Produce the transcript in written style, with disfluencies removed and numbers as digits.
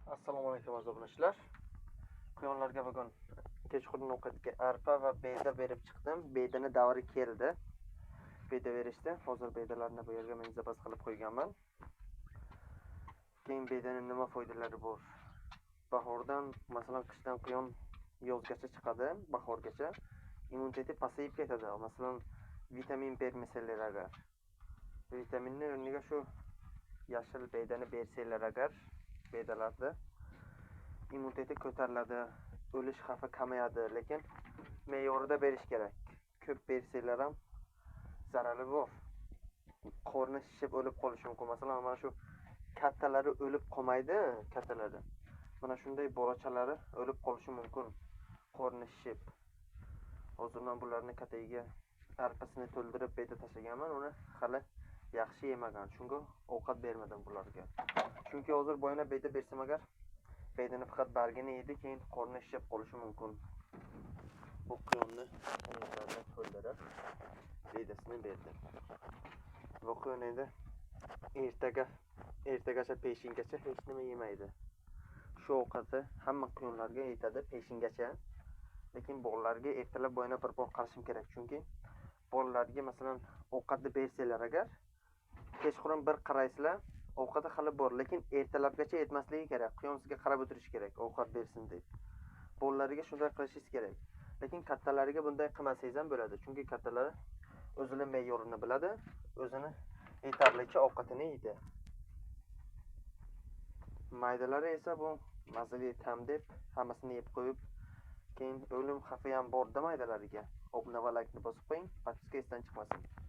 Assalomu alaykum aziz obunachilar. Quyonlarga bugun kechqurun ovqatga arpa va beda berib chiqdim. Bedani davri keldi. Beda berishdi. Hozir bedalarni bu yerga men zapas qilib qo'yganman. Keyin bedaning nima foydalari bor? Bahordan, masalan, qishdan quyon yozgacha chiqadi, bahorgacha immuniteti pasayib ketadi. Masalan, vitamin bermasalar agar. Vitaminni o'rniga shu yashil bedani bersanglar agar bedalarda immuniteti ko'tariladi, o'lish xavfi kamayadi, lekin me'yorida berish kerak. Ko'p bersanglar ham zarari bor. Qorni shishib o'lib qolishi mumkin. Masalan, mana shu kattalari o'lib qolmaydi, kattalari. Mana shunday bolachalari o'lib qolishi mumkin. Qorni shishib. Hozir men bularni katagiga arpasini to'ldirib beda tashlaganman, uni hali yaxshi yemagan. Chunki ovqat bermadim bularga. Chunki hozir boyana beda bersam agar bedani faqat bargini yedi, keyin qorni shishib qolishi mumkin. Bu quyonni o'rnatlardan to'ldirib bedasini berdim. Bu quyon endi ertagacha peshingacha hech nima yemaydi. Shu ovqatni hamma quyonlarga yetadi peshingacha. Lekin bolalarga ertalab bo'yina bir bor qarashim kerak. Chunki bolalarga masalan ovqatni bersanglar agar kechqurun bir qaraysizlar, ovqati hali bor, lekin ertalabgacha yetmasligi kerak. Quyon sizga qarab o'tirish kerak, ovqat bersin deb. Bolalarga shunday qilishingiz kerak. Lekin kattalariga bunday qilmasangiz ham bo'ladi. Chunki kattalar o'zining me'yorini biladi, o'zini yetarlicha ovqatini yeydi. Maydalari esa bu mazali tam deb hammasini yeb qo'yib, keyin o'lim xavfi ham bor demaydilarga. Obuna va like'ni bosib qo'ying, podpiska esdan chiqmasin.